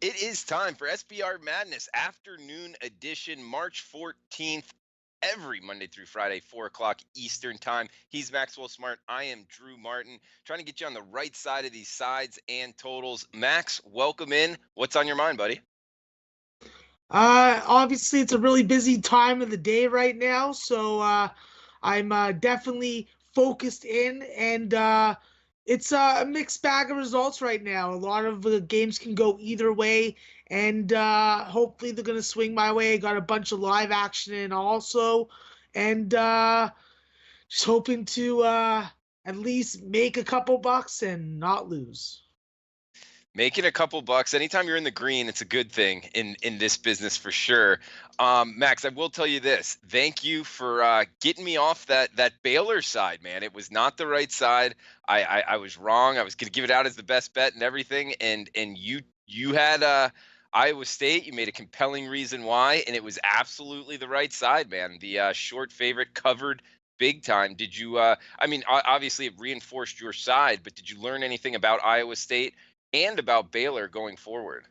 It is time for SBR Madness Afternoon Edition, March 14th, every Monday through Friday, 4 o'clock Eastern Time. He's Maxwell Smart. I am Drew Martin, trying to get you on the right side of these sides and totals. Max, welcome in. What's on your mind, buddy? Obviously, it's a really busy time of the day right now, so I'm definitely focused in, and it's a mixed bag of results right now. A lot of the games can go either way, and hopefully they're gonna swing my way. I got a bunch of live action in also, and just hoping to at least make a couple bucks and not lose. Making a couple bucks anytime you're in the green, it's a good thing in this business for sure. Max, I will tell you this: thank you for getting me off that Baylor side, man. It was not the right side. I was wrong. I was going to give it out as the best bet and everything, and you had Iowa State. You made a compelling reason why, and it was absolutely the right side, man. The short favorite covered big time. Did you? I mean, obviously it reinforced your side, but did you learn anything about Iowa State and about Baylor going forward?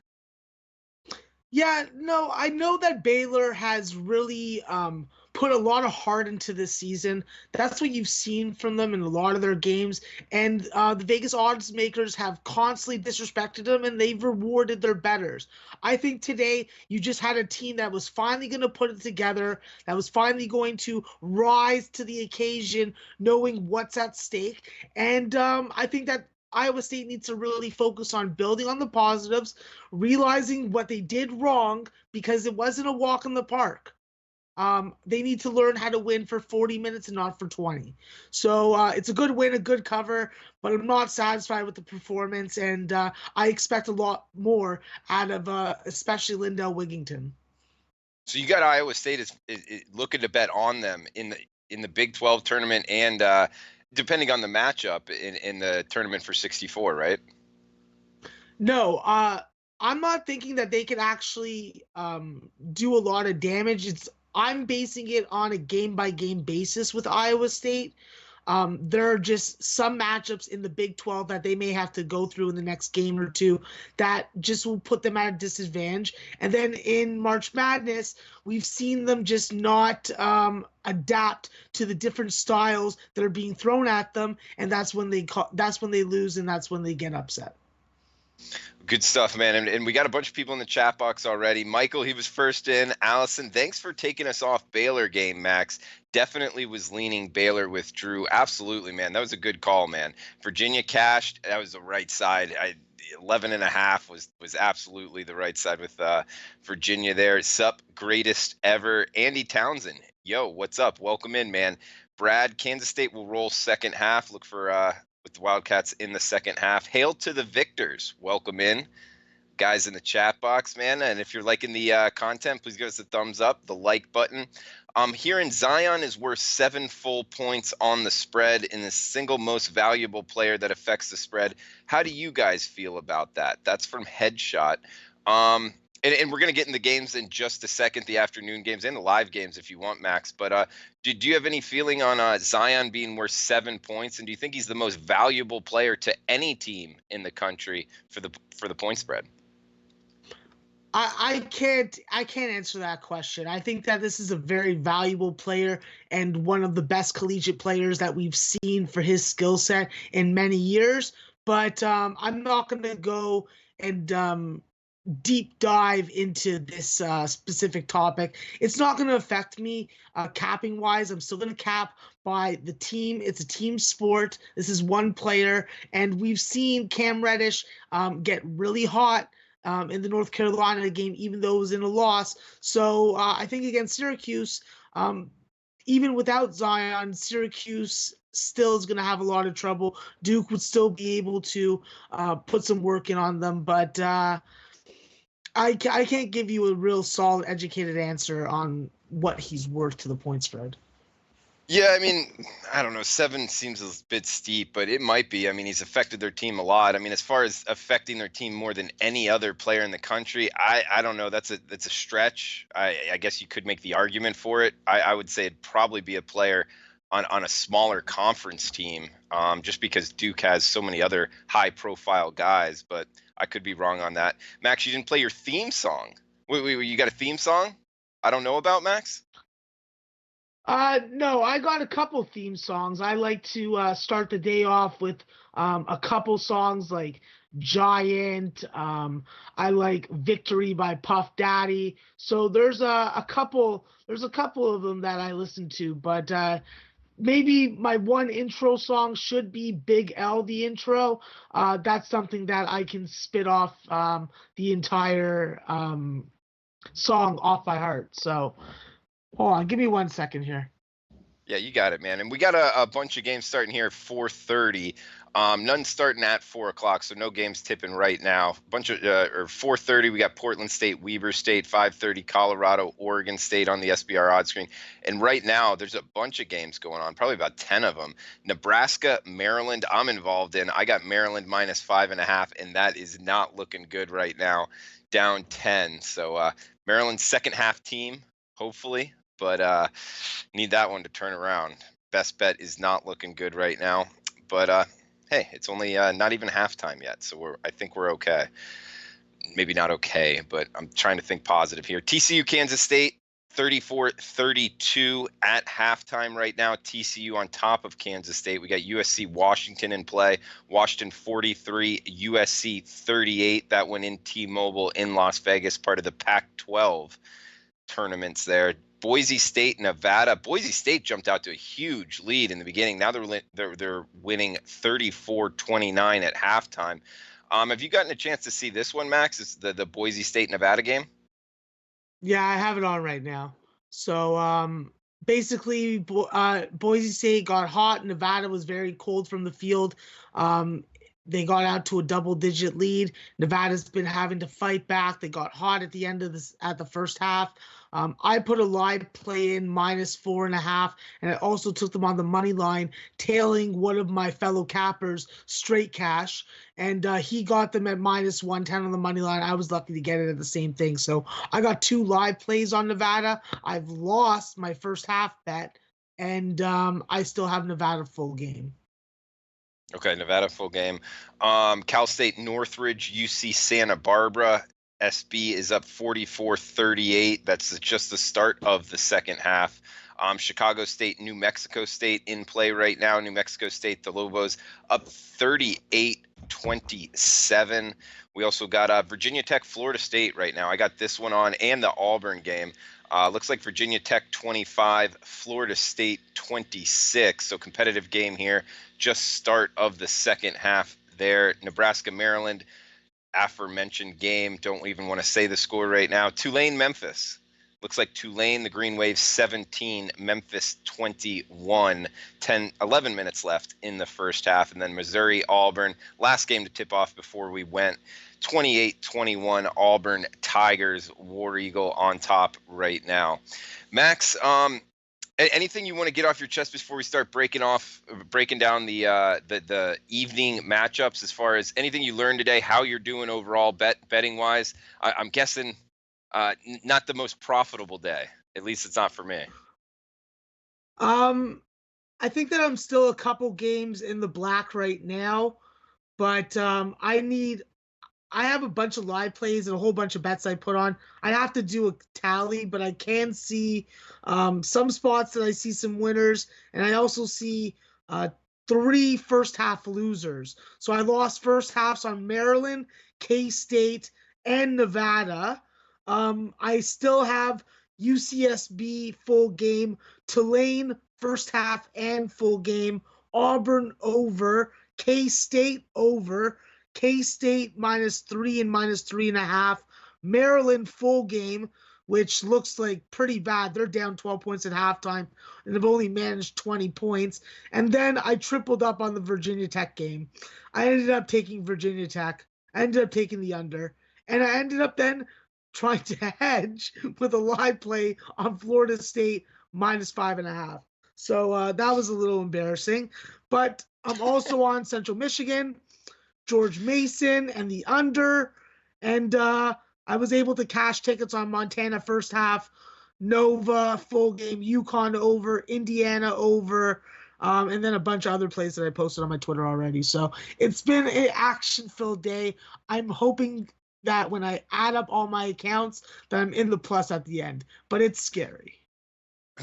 Yeah, no, I know that Baylor has really put a lot of heart into this season. That's what you've seen from them in a lot of their games. And the Vegas odds makers have constantly disrespected them, and they've rewarded their betters. I think today you just had a team that was finally going to put it together, that was finally going to rise to the occasion, knowing what's at stake. And I think that Iowa State needs to really focus on building on the positives, realizing what they did wrong because it wasn't a walk in the park. They need to learn how to win for 40 minutes and not for 20. So it's a good win, a good cover, but I'm not satisfied with the performance, and I expect a lot more out of especially Lindell Wigington. So you got Iowa State is looking to bet on them in the Big 12 tournament and depending on the matchup in the tournament for 64, right? No, I'm not thinking that they can actually do a lot of damage. I'm basing it on a game by game basis with Iowa State. There are just some matchups in the Big 12 that they may have to go through in the next game or two that just will put them at a disadvantage. And then in March Madness, we've seen them just not adapt to the different styles that are being thrown at them, and that's when they lose, and that's when they get upset. Good stuff, man. And we got a bunch of people in the chat box already. Michael, he was first in. Allison, thanks for taking us off Baylor game, Max. Definitely was leaning Baylor with Drew. Absolutely, man. That was a good call, man. Virginia cashed. That was the right side. 11.5 was absolutely the right side with Virginia there. Sup, greatest ever. Andy Townsend. Yo, what's up? Welcome in, man. Brad, Kansas State will roll second half. Look for with the Wildcats in the second half. Hail to the victors. Welcome in, guys in the chat box, man. And if you're liking the content, please give us a thumbs up, the like button. Here in Zion is worth 7 full points on the spread in the single most valuable player that affects the spread. How do you guys feel about that? That's from Headshot. And we're going to get in the games in just a second, the afternoon games and the live games if you want, Max. But do you have any feeling on Zion being worth 7 points? And do you think he's the most valuable player to any team in the country for the point spread? I can't answer that question. I think that this is a very valuable player and one of the best collegiate players that we've seen for his skill set in many years. But I'm not going to go and deep dive into this specific topic. It's not going to affect me capping wise. I'm still going to cap by the team. It's a team sport. This is one player, and we've seen Cam Reddish get really hot in the North Carolina game, even though it was in a loss. So I think against Syracuse, even without Zion, Syracuse still is going to have a lot of trouble. Duke would still be able to put some work in on them, but I can't give you a real solid, educated answer on what he's worth to the point spread. Yeah, I mean, I don't know. 7 seems a bit steep, but it might be. I mean, he's affected their team a lot. I mean, as far as affecting their team more than any other player in the country, I don't know. That's a stretch. I guess you could make the argument for it. I would say it'd probably be a player on a smaller conference team, just because Duke has so many other high-profile guys. But I could be wrong on that. Max, you didn't play your theme song. Wait, you got a theme song I don't know about, Max? No, I got a couple theme songs. I like to start the day off with a couple songs like Giant. I like Victory by Puff Daddy. So there's a couple of them that I listen to, but maybe my one intro song should be Big L, the intro. That's something that I can spit off the entire song off by heart. So hold on, give me 1 second here. Yeah, you got it, man. And we got a bunch of games starting here at 4:30. None starting at 4 o'clock, so no games tipping right now. Bunch of or 4:30, we got Portland State, Weber State, 5:30, Colorado, Oregon State on the SBR odd screen. And right now, there's a bunch of games going on, probably about 10 of them. Nebraska, Maryland, I'm involved in. I got Maryland minus 5.5, and that is not looking good right now, down 10. So Maryland's second half team, hopefully, but need that one to turn around. Best bet is not looking good right now, but hey, it's only not even halftime yet, so I think we're okay. Maybe not okay, but I'm trying to think positive here. TCU, Kansas State, 34-32 at halftime right now. TCU on top of Kansas State. We got USC, Washington in play. Washington 43, USC 38. That one in T-Mobile in Las Vegas, part of the Pac-12 tournaments there. Boise State, Nevada. Boise State jumped out to a huge lead in the beginning. Now they're winning 34-29 at halftime. Have you gotten a chance to see this one, Max? It's the Boise State Nevada game. Yeah, I have it on right now. So basically, Boise State got hot. Nevada was very cold from the field. They got out to a double-digit lead. Nevada's been having to fight back. They got hot at the end of the first half. I put a live play in minus 4.5, and I also took them on the money line, tailing one of my fellow cappers, Straight Cash, and he got them at minus 110 on the money line. I was lucky to get it at the same thing. So I got 2 live plays on Nevada. I've lost my first half bet, and I still have Nevada full game. Okay, Nevada full game. Cal State, Northridge, UC Santa Barbara. SB is up 44-38. That's just the start of the second half. Chicago State, New Mexico State in play right now. New Mexico State, the Lobos up 38-27. We also got Virginia Tech, Florida State right now. I got this one on and the Auburn game. Looks like Virginia Tech 25, Florida State 26. So competitive game here. Just start of the second half there. Nebraska, Maryland, aforementioned game. Don't even want to say the score right now. Tulane, Memphis. Looks like Tulane, the Green Wave 17, Memphis 21, 11 minutes left in the first half. And then Missouri, Auburn, last game to tip off before we went, 28-21, Auburn Tigers, War Eagle on top right now. Max, anything you want to get off your chest before we start breaking down the evening matchups, as far as anything you learned today, how you're doing overall betting wise? I'm guessing not the most profitable day. At least it's not for me. I think that I'm still a couple games in the black right now, but I have a bunch of live plays and a whole bunch of bets I put on. I have to do a tally, but I can see some spots that I see some winners, and I also see 3 first half losers. So I lost first halves on Maryland, K-State, and Nevada. I still have UCSB full game, Tulane first half and full game, Auburn over, K-State over, K-State -3 and -3.5, Maryland full game, which looks like pretty bad. They're down 12 points at halftime and have only managed 20 points. And then I tripled up on the Virginia Tech game. I ended up taking Virginia Tech. I ended up taking the under. And I ended up then trying to hedge with a live play on Florida State -5.5. So that was a little embarrassing. But I'm also on Central Michigan, George Mason, and the under. And I was able to cash tickets on Montana first half, Nova full game, UConn over, Indiana over, and then a bunch of other plays that I posted on my Twitter already. So it's been an action-filled day. I'm hoping that when I add up all my accounts, that I'm in the plus at the end. But it's scary.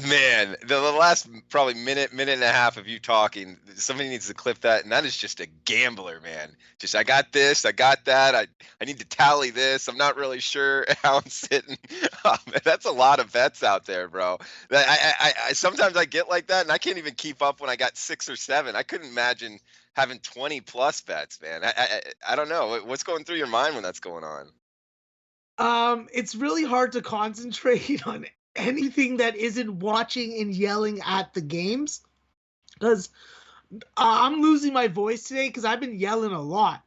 Man, the last probably minute and a half of you talking, somebody needs to clip that, and that is just a gambler, man. Just I got this, I got that, I need to tally this. I'm not really sure how I'm sitting. Oh, man, that's a lot of bets out there, bro. I sometimes I get like that, and I can't even keep up when I got 6 or 7. I couldn't imagine having 20 plus bets, man. I don't know what's going through your mind when that's going on. It's really hard to concentrate on anything that isn't watching and yelling at the games because I'm losing my voice today because I've been yelling a lot.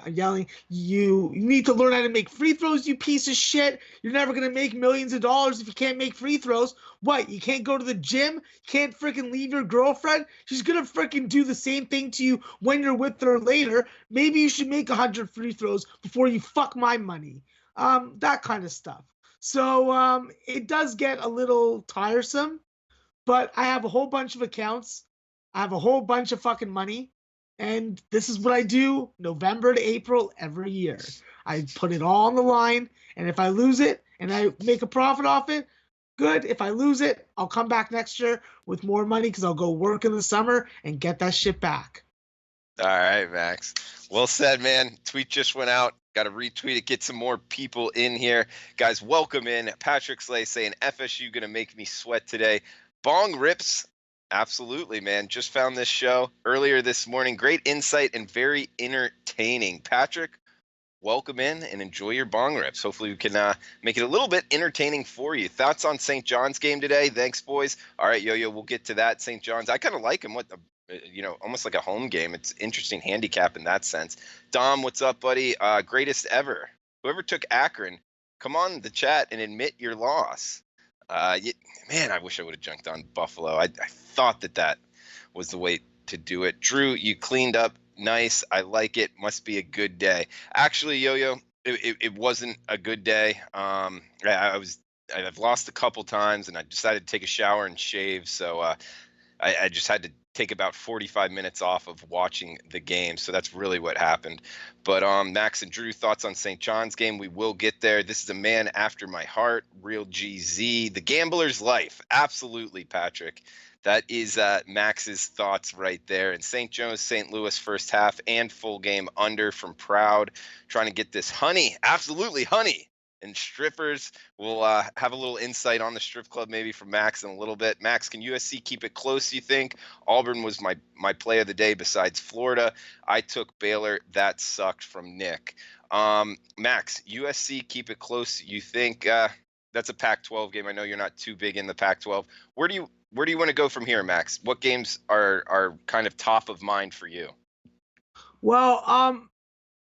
I'm yelling, you need to learn how to make free throws, you piece of shit. You're never going to make millions of dollars if you can't make free throws. What? You can't go to the gym? Can't freaking leave your girlfriend? She's going to freaking do the same thing to you when you're with her later. Maybe you should make 100 free throws before you fuck my money. That kind of stuff. So it does get a little tiresome, but I have a whole bunch of accounts. I have a whole bunch of fucking money. And this is what I do November to April every year. I put it all on the line. And if I lose it and I make a profit off it, good. If I lose it, I'll come back next year with more money because I'll go work in the summer and get that shit back. All right, Max. Well said, man. Tweet just went out. Got to retweet it, get some more people in here. Guys, welcome in. Patrick Slay saying, FSU going to make me sweat today. Bong rips. Absolutely, man. Just found this show earlier this morning. Great insight and very entertaining. Patrick, welcome in and enjoy your bong rips. Hopefully we can make it a little bit entertaining for you. Thoughts on St. John's game today? Thanks, boys. All right, Yo-Yo, we'll get to that. St. John's, I kind of like him. Almost like a home game. It's interesting handicap in that sense. Dom, what's up, buddy? Greatest ever. Whoever took Akron, come on the chat and admit your loss. Man, I wish I would have junked on Buffalo. I thought that was the way to do it. Drew, you cleaned up nice. I like it. Must be a good day. Actually, Yo-Yo, it wasn't a good day. I've lost a couple times, and I decided to take a shower and shave. So I just had to take about 45 minutes off of watching the game. So that's really what happened. But Max and Drew, thoughts on St. John's game? We will get there. This is a man after my heart, real GZ, the gambler's life. Absolutely, Patrick. That is Max's thoughts right there. And St. Joe's, St. Louis first half and full game under from Proud, trying to get this honey. Absolutely honey. And strippers, we'll have a little insight on the strip club maybe from Max in a little bit. Max, can USC keep it close, you think? Auburn was my play of the day besides Florida. I took Baylor. That sucked from Nick. Max, USC keep it close, you think? That's a Pac-12 game. I know you're not too big in the Pac-12. Where do you want to go from here, Max? What games are kind of top of mind for you? Well,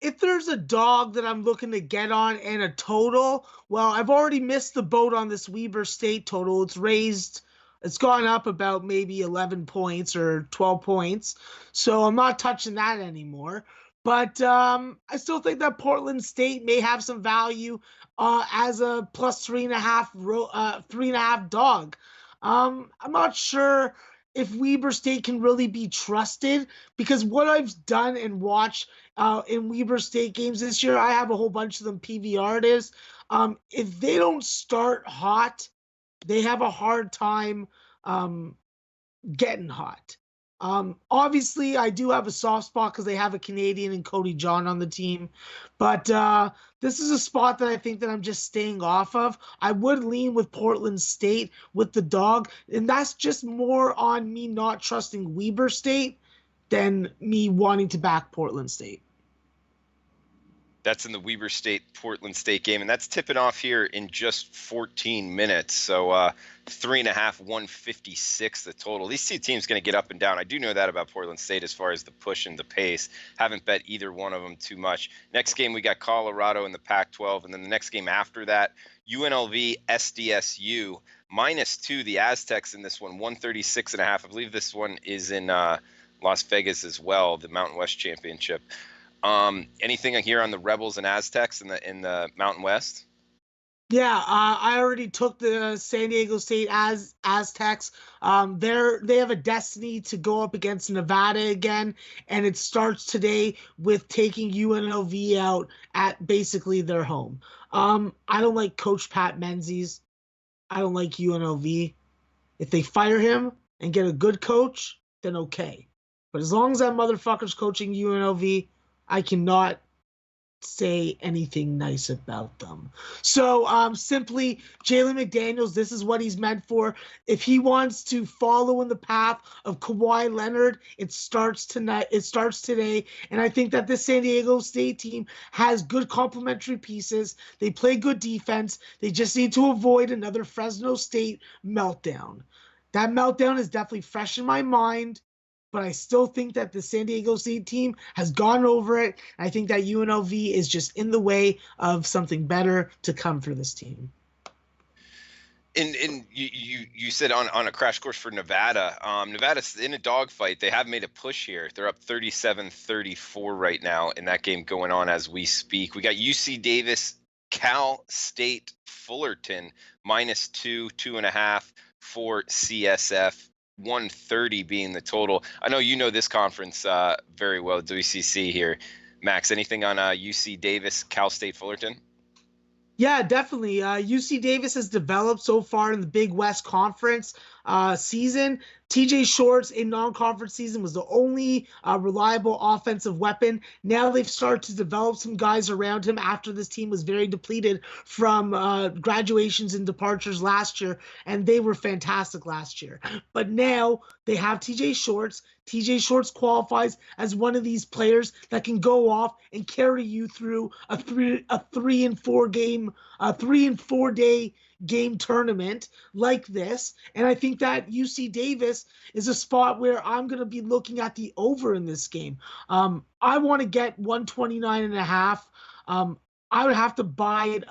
if there's a dog that I'm looking to get on and a total, well, I've already missed the boat on this Weber State total. It's gone up about maybe 11 points or 12 points. So I'm not touching that anymore. But I still think that Portland State may have some value as a plus 3.5 dog. I'm not sure if Weber State can really be trusted because what I've done and watched in Weber State games this year, I have a whole bunch of them PVR'd is. If they don't start hot, they have a hard time getting hot. Obviously, I do have a soft spot because they have a Canadian and Cody John on the team. But this is a spot that I think that I'm just staying off of. I would lean with Portland State with the dog. And that's just more on me not trusting Weber State than me wanting to back Portland State. That's in the Weber State-Portland State game, and that's tipping off here in just 14 minutes. So 3.5, 156 the total. These two teams going to get up and down. I do know that about Portland State as far as the push and the pace. Haven't bet either one of them too much. Next game, we got Colorado in the Pac-12, and then the next game after that, UNLV, SDSU, -2, the Aztecs in this one, 136.5. I believe this one is in Las Vegas as well, the Mountain West Championship. Anything here on the Rebels and Aztecs in the Mountain West? Yeah, I already took the San Diego State Aztecs. They have a destiny to go up against Nevada again, and it starts today with taking UNLV out at basically their home. I don't like Coach Pat Menzies. I don't like UNLV. If they fire him and get a good coach, then okay. But as long as that motherfucker's coaching UNLV, I cannot say anything nice about them. So simply Jalen McDaniels, this is what he's meant for. If he wants to follow in the path of Kawhi Leonard, it starts tonight. It starts today. And I think that this San Diego State team has good complementary pieces. They play good defense. They just need to avoid another Fresno State meltdown. That meltdown is definitely fresh in my mind, but I still think that the San Diego State team has gone over it. I think that UNLV is just in the way of something better to come for this team. And you said on a crash course for Nevada. Nevada's in a dogfight. They have made a push here. They're up 37-34 right now in that game going on as we speak. We got UC Davis, Cal State Fullerton, -2, 2.5 for CSF. 130 being the total. I know you know this conference very well, WCC here. Max, anything on UC Davis, Cal State Fullerton? Yeah, definitely. UC Davis has developed so far in the Big West Conference season. TJ Shorts in non-conference season was the only reliable offensive weapon. Now they've started to develop some guys around him after this team was very depleted from graduations and departures last year, and they were fantastic last year. But now they have TJ Shorts. TJ Shorts qualifies as one of these players that can go off and carry you through a 3 and 4 day game tournament like this. And I think that UC Davis is a spot where I'm going to be looking at the over in this game. I want to get 129.5. I would have to buy it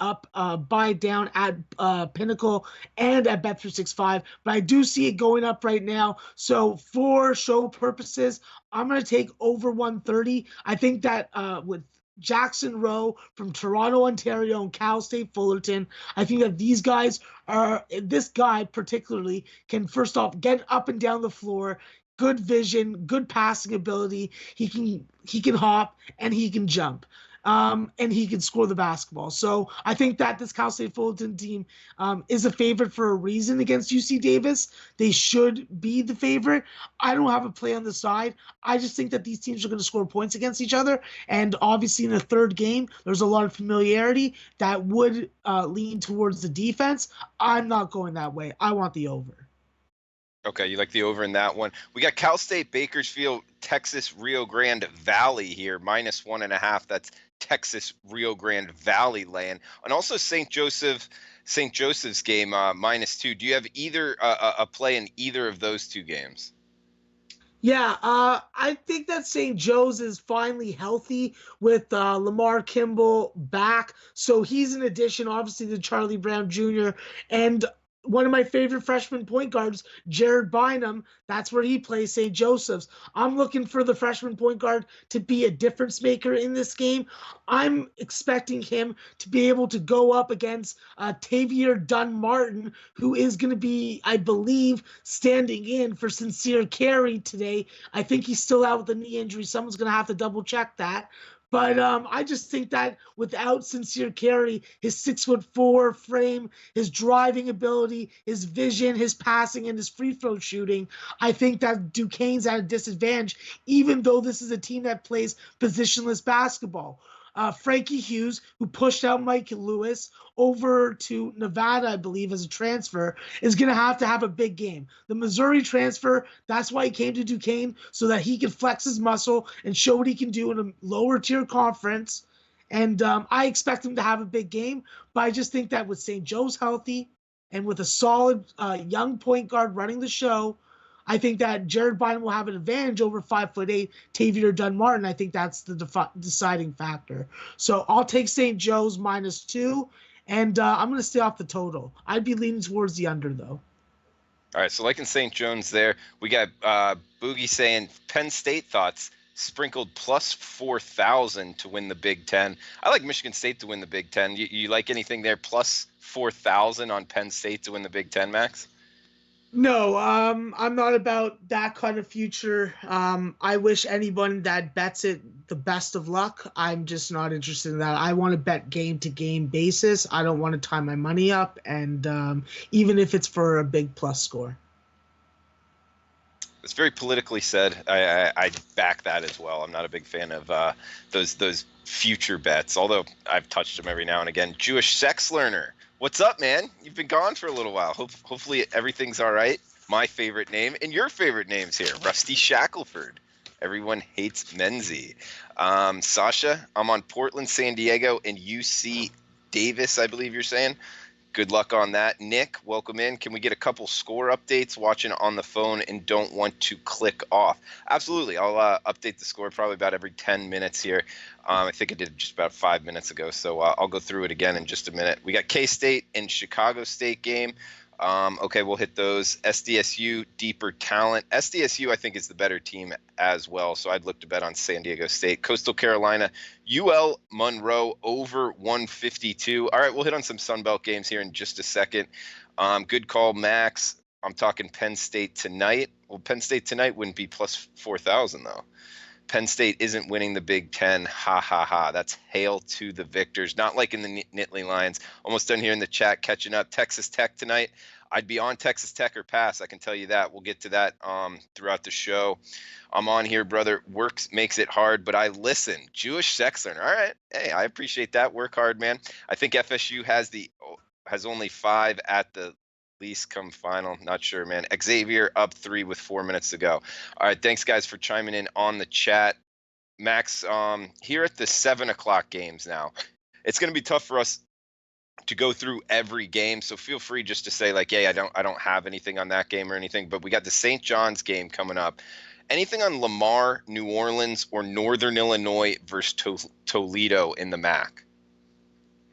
down at Pinnacle and at Bet365, but I do see it going up right now. So for show purposes, I'm going to take over 130. I think that with Jackson Rowe from Toronto, Ontario, and Cal State Fullerton, I think that this guy particularly can first off get up and down the floor, good vision, good passing ability. He can hop and he can jump. And he can score the basketball. So I think that this Cal State Fullerton team is a favorite for a reason against UC Davis. They should be the favorite. I don't have a play on the side. I just think that these teams are going to score points against each other. And obviously in the third game, there's a lot of familiarity that would lean towards the defense. I'm not going that way. I want the over. Okay, you like the over in that one. We got Cal State Bakersfield, Texas Rio Grande Valley here, -1.5. That's Texas Rio Grande Valley land. And also St. Joseph's game, -2. Do you have either a play in either of those two games? Yeah, I think that St. Joe's is finally healthy with Lamar Kimball back. So he's an addition, obviously, to Charlie Brown Jr. And one of my favorite freshman point guards, Jared Bynum, that's where he plays, St. Joseph's. I'm looking for the freshman point guard to be a difference maker in this game. I'm expecting him to be able to go up against Tavier Dunn-Martin, who is going to be, I believe, standing in for Sincere Carey today. I think he's still out with a knee injury. Someone's going to have to double check that. But I just think that without Sincere Carey, his 6'4" frame, his driving ability, his vision, his passing, and his free throw shooting, I think that Duquesne's at a disadvantage, even though this is a team that plays positionless basketball. Frankie Hughes, who pushed out Mike Lewis over to Nevada, I believe, as a transfer, is going to have a big game. The Missouri transfer, that's why he came to Duquesne, so that he could flex his muscle and show what he can do in a lower tier conference. And I expect him to have a big game, but I just think that with St. Joe's healthy and with a solid young point guard running the show, I think that Jared Bynum will have an advantage over 5'8" Tavier Dunn-Martin. I think that's the deciding factor. So I'll take St. Joe's -2, and I'm going to stay off the total. I'd be leaning towards the under, though. All right, so like in St. John's there, we got Boogie saying Penn State thoughts. sprinkled plus 4,000 to win the Big Ten. I like Michigan State to win the Big Ten. You like anything there? Plus 4,000 on Penn State to win the Big Ten, Max? No, I'm not about that kind of future. I wish anyone that bets it the best of luck. I'm just not interested in that. I want to bet game to game basis. I don't want to tie my money up, and even if it's for a big plus score. It's very politically said. I back that as well. I'm not a big fan of those future bets, although I've touched them every now and again. Jewish sex learner. What's up, man? You've been gone for a little while. Hopefully everything's all right. My favorite name and your favorite names here. Rusty Shackelford. Everyone hates Menzie. Sasha, I'm on Portland, San Diego, and UC Davis, I believe you're saying. Good luck on that. Nick, welcome in. Can we get a couple score updates? Watching on the phone and don't want to click off. Absolutely. I'll update the score probably about every 10 minutes here. I think I did just about 5 minutes ago, so I'll go through it again in just a minute. We got K-State and Chicago State game. Okay, we'll hit those. SDSU, deeper talent. SDSU, I think, is the better team as well, so I'd look to bet on San Diego State. Coastal Carolina, UL Monroe over 152. All right, we'll hit on some Sun Belt games here in just a second. Good call, Max. I'm talking Penn State tonight. Well, Penn State tonight wouldn't be plus 4,000, though. Penn State isn't winning the Big Ten. Ha, ha, ha. That's hail to the victors. Not like in the Nittany Lions. Almost done here in the chat, catching up. Texas Tech tonight. I'd be on Texas Tech or pass. I can tell you that. We'll get to that throughout the show. I'm on here, brother. Work makes it hard, but I listen. Jewish sex learner. All right. Hey, I appreciate that. Work hard, man. I think FSU has only 5 at the least come final. Not sure, man. Xavier up 3 with 4 minutes to go. All right. Thanks, guys, for chiming in on the chat. Max, here at the 7 o'clock games now, it's going to be tough for us to go through every game. So feel free just to say like, hey, I don't have anything on that game or anything, but we got the St. John's game coming up. Anything on Lamar, New Orleans, or Northern Illinois versus Toledo in the MAC?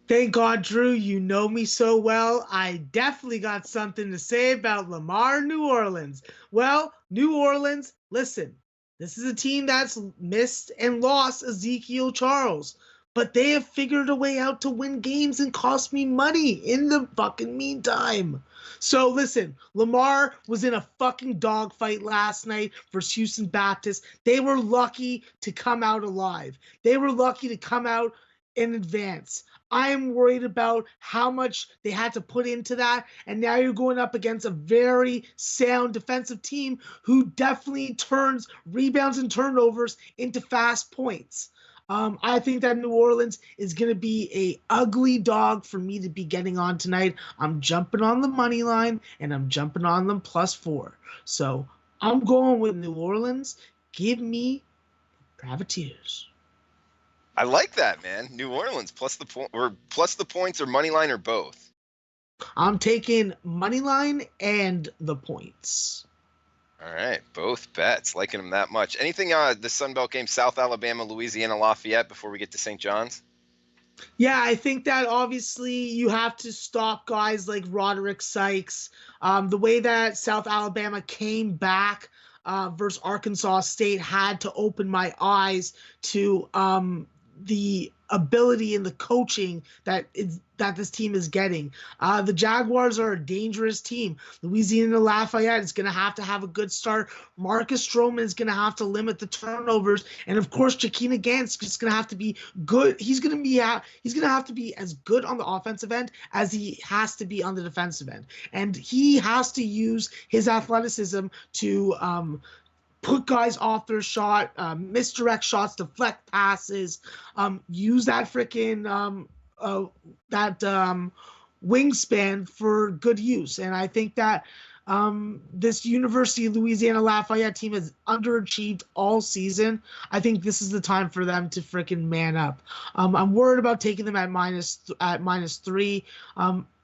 Thank God, Drew, you know me so well. I definitely got something to say about Lamar, New Orleans. Well, New Orleans, listen, this is a team that's missed and lost Ezekiel Charles, but they have figured a way out to win games and cost me money in the fucking meantime. So listen, Lamar was in a fucking dogfight last night versus Houston Baptist. They were lucky to come out alive. They were lucky to come out in advance. I am worried about how much they had to put into that, and now you're going up against a very sound defensive team who definitely turns rebounds and turnovers into fast points. I think that New Orleans is going to be a ugly dog for me to be getting on tonight. I'm jumping on the money line, and I'm jumping on them +4. So I'm going with New Orleans. Give me Privateers. I like that, man. New Orleans plus the points or money line or both. I'm taking money line and the points. All right, both bets. Liking them that much. Anything the Sun Belt game, South Alabama, Louisiana, Lafayette before we get to St. John's? Yeah, I think that obviously you have to stop guys like Roderick Sykes. The way that South Alabama came back versus Arkansas State had to open my eyes to the ability and the coaching that this team is getting. The Jaguars are a dangerous team. Louisiana Lafayette is going to have a good start. Marcus Stroman is going to have to limit the turnovers, and of course, Jakina Gantz is going to have to be good. He's going to have to be as good on the offensive end as he has to be on the defensive end, and he has to use his athleticism to put guys off their shot, misdirect shots, deflect passes, use that freaking wingspan for good use. And I think that this University of Louisiana Lafayette team has underachieved all season. I think this is the time for them to freaking man up. I'm worried about taking them at -3.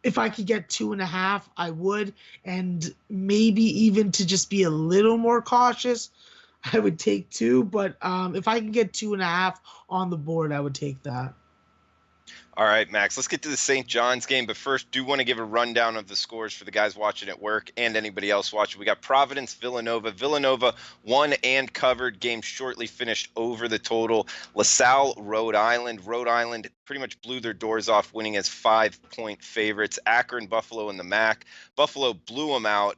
If I could get 2.5, I would, and maybe even to just be a little more cautious, I would take 2. But if I can get 2.5 on the board, I would take that. All right, Max, let's get to the St. John's game. But first, do want to give a rundown of the scores for the guys watching at work and anybody else watching. We got Providence Villanova. Villanova won and covered. Game shortly finished over the total. LaSalle, Rhode Island. Rhode Island pretty much blew their doors off, winning as 5-point favorites. Akron, Buffalo in the MAC. Buffalo blew them out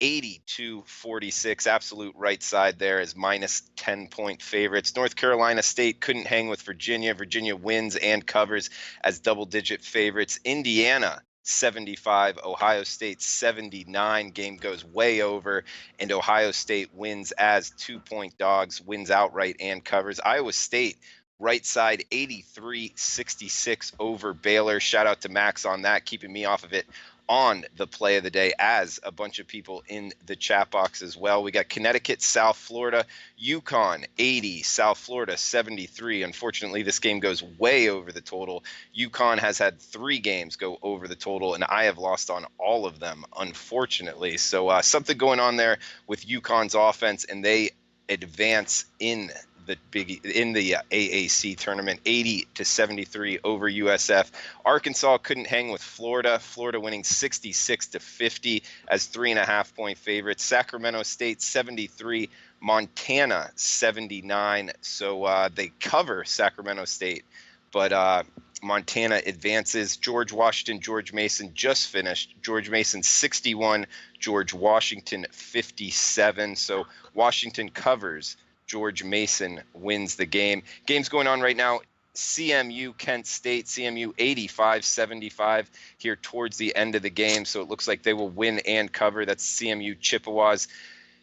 80-46, absolute right side there as minus 10-point favorites. North Carolina State couldn't hang with Virginia. Virginia wins and covers as double-digit favorites. Indiana 75, Ohio State 79. Game goes way over, and Ohio State wins as 2-point dogs, wins outright and covers. Iowa State right side 83-66 over Baylor. Shout out to Max on that, keeping me off of it on the play of the day, as a bunch of people in the chat box as well. We got Connecticut, South Florida, UConn 80, South Florida 73. Unfortunately, this game goes way over the total. UConn has had 3 games go over the total, and I have lost on all of them, unfortunately. So something going on there with UConn's offense, and they advance in the AAC tournament, 80-73 over USF. Arkansas couldn't hang with Florida. Florida winning 66-50 as 3.5-point favorites. Sacramento State 73, Montana 79. So they cover Sacramento State, but Montana advances. George Washington, George Mason just finished. George Mason 61, George Washington 57. So Washington covers. George Mason wins the game. Game's going on right now. CMU, Kent State, CMU 85-75 here towards the end of the game. So it looks like they will win and cover. That's CMU Chippewas.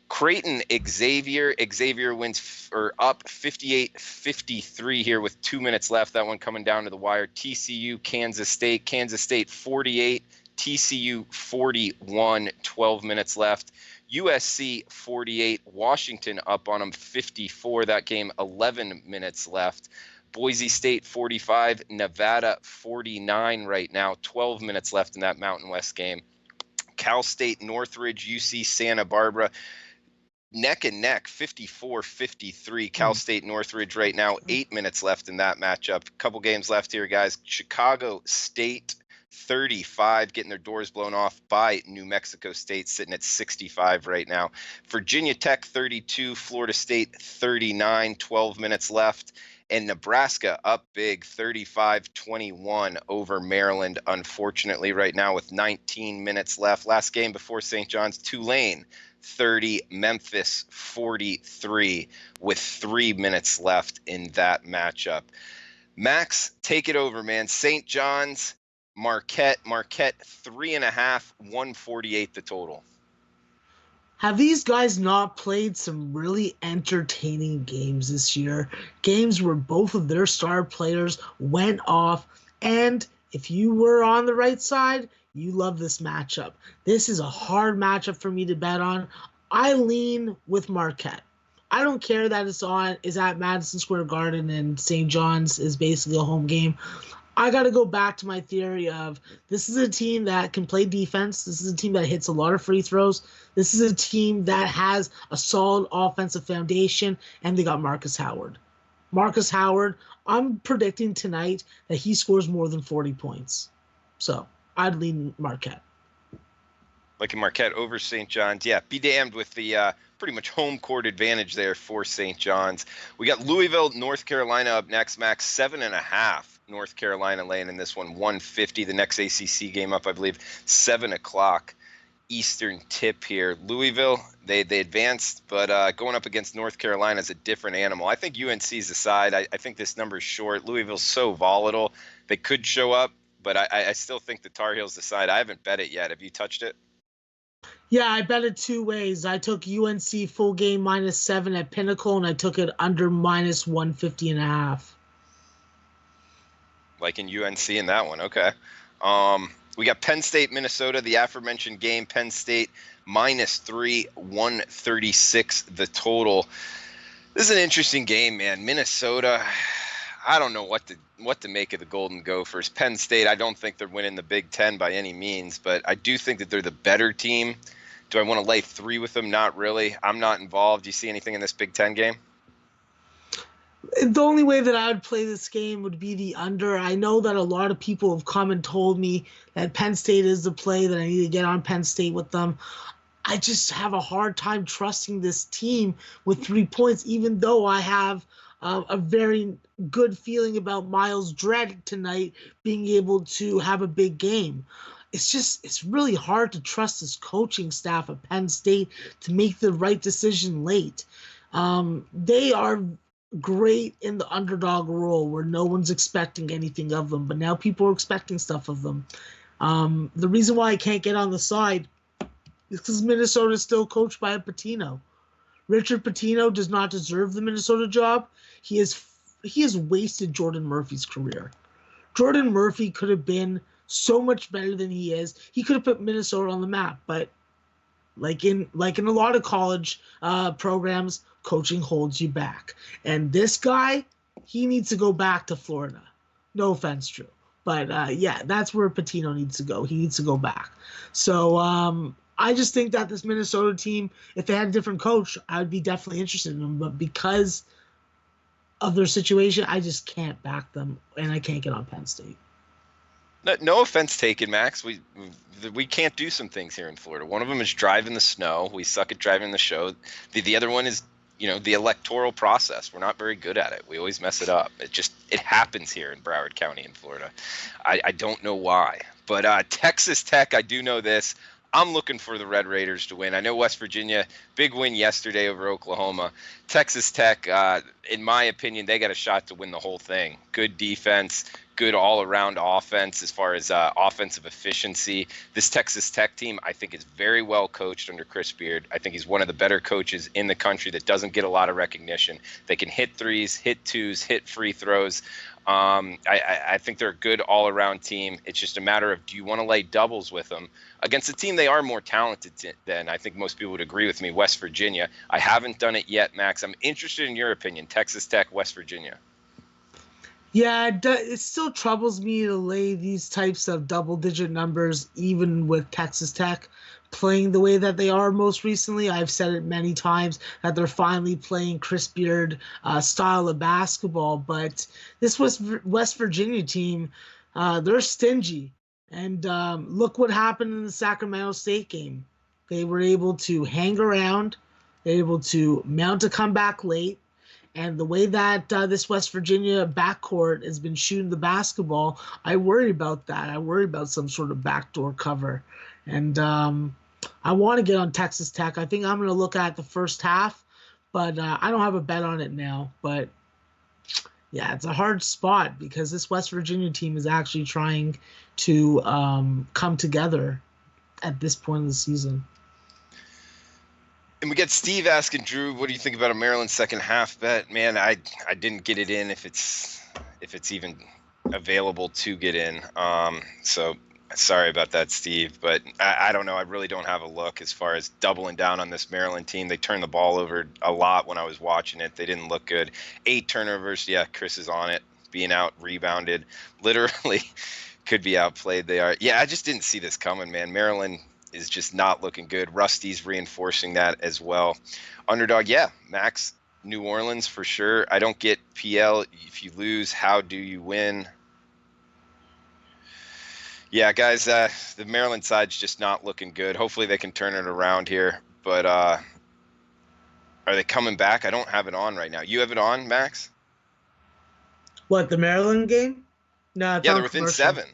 Creighton, Xavier wins up 58-53 here with 2 minutes left. That one coming down to the wire. TCU, Kansas State 48, TCU 41, 12 minutes left. USC 48, Washington up on them 54. That game 11 minutes left. Boise State 45, Nevada 49 right now. 12 minutes left in that Mountain West game. Cal State, Northridge, UC Santa Barbara. Neck and neck, 54-53. Cal State, Northridge right now. 8 minutes left in that matchup. Couple games left here, guys. Chicago State 35, getting their doors blown off by New Mexico State, sitting at 65 right now. Virginia Tech 32, Florida State 39, 12 minutes left. And Nebraska up big, 35-21 over Maryland, unfortunately, right now with 19 minutes left. Last game before St. John's, Tulane 30, Memphis 43, with 3 minutes left in that matchup. Max, take it over, man. St. John's, Marquette 3.5, 148 the total. Have these guys not played some really entertaining games this year? Games where both of their star players went off, and if you were on the right side, you love this matchup. This is a hard matchup for me to bet on. I lean with Marquette. I don't care that is at Madison Square Garden and St. John's is basically a home game. I got to go back to my theory of this is a team that can play defense. This is a team that hits a lot of free throws. This is a team that has a solid offensive foundation, and they got Marcus Howard. Marcus Howard, I'm predicting tonight that he scores more than 40 points. So I'd lean Marquette. Like Marquette over St. John's. Yeah, be damned with the pretty much home court advantage there for St. John's. We got Louisville, North Carolina up next. Max 7.5. North Carolina laying in this one, 150. The next ACC game up, I believe, 7 o'clock Eastern tip here. Louisville, they advanced, but going up against North Carolina is a different animal. I think UNC's the side. I think this number is short. Louisville's so volatile. They could show up, but I still think the Tar Heels the side. I haven't bet it yet. Have you touched it? Yeah, I bet it 2 ways. I took UNC full game -7 at Pinnacle, and I took it under -150.5. Like in UNC in that one. Okay. We got Penn State, Minnesota, the aforementioned game. Penn State -3, 136 the total. This is an interesting game, man. Minnesota, I don't know what to make of the Golden Gophers. Penn State, I don't think they're winning the Big Ten by any means, but I do think that they're the better team. Do I want to lay 3 with them? Not really. I'm not involved. Do you see anything in this Big Ten game? The only way that I would play this game would be the under. I know that a lot of people have come and told me that Penn State is the play, that I need to get on Penn State with them. I just have a hard time trusting this team with 3 points, even though I have a very good feeling about Miles Dredd tonight being able to have a big game. It's really hard to trust this coaching staff at Penn State to make the right decision late. They are great in the underdog role where no one's expecting anything of them, but now people are expecting stuff of them. The reason why I can't get on the side is because Minnesota is still coached by a Pitino. Richard Pitino does not deserve the Minnesota job. He has wasted Jordan Murphy's career. Jordan Murphy could have been so much better than he is. He could have put Minnesota on the map, but like in a lot of college programs, coaching holds you back. And this guy, he needs to go back to Florida. No offense, Drew. But yeah, that's where Pitino needs to go. He needs to go back. So I just think that this Minnesota team, if they had a different coach, I would be definitely interested in them. But because of their situation, I just can't back them, and I can't get on Penn State. No offense taken, Max. We can't do some things here in Florida. One of them is drive in the snow. We suck at driving the show. The other one is, the electoral process. We're not very good at it. We always mess it up. It happens here in Broward County in Florida. I don't know why. But Texas Tech, I do know this. I'm looking for the Red Raiders to win. I know West Virginia, big win yesterday over Oklahoma. Texas Tech, in my opinion, they got a shot to win the whole thing. Good defense, good all-around offense as far as offensive efficiency. This Texas Tech team, I think, is very well coached under Chris Beard. I think he's one of the better coaches in the country that doesn't get a lot of recognition. They can hit threes, hit twos, hit free throws. I think they're a good all-around team. It's just a matter of, do you want to lay doubles with them against a team they are more talented than? I think most people would agree with me, West Virginia. I haven't done it yet, Max. I'm interested in your opinion. Texas Tech, West Virginia. Yeah, it still troubles me to lay these types of double-digit numbers, even with Texas Tech playing the way that they are most recently. I've said it many times that they're finally playing Chris Beard style of basketball, but this West Virginia team, they're stingy. And look what happened in the Sacramento State game. They were able to hang around, they were able to mount a comeback late, and the way that this West Virginia backcourt has been shooting the basketball, I worry about that. I worry about some sort of backdoor cover. And I want to get on Texas Tech. I think I'm going to look at the first half, but I don't have a bet on it now. But, yeah, it's a hard spot because this West Virginia team is actually trying to come together at this point of the season. And we get Steve asking Drew, what do you think about a Maryland second half bet? Man, I didn't get it in if it's even available to get in. So sorry about that, Steve. But I don't know. I really don't have a look as far as doubling down on this Maryland team. They turned the ball over a lot when I was watching it. They didn't look good. 8 turnovers. Yeah, Chris is on it. Being out rebounded. Literally could be outplayed. They are. Yeah, I just didn't see this coming, man. Maryland is just not looking good. Rusty's reinforcing that as well. Underdog, yeah, Max, New Orleans for sure. I don't get PL. If you lose, how do you win? Yeah, guys, the Maryland side's just not looking good. Hopefully they can turn it around here. But are they coming back? I don't have it on right now. You have it on, Max? What, the Maryland game? No, it's yeah, on they're within commercial. 7.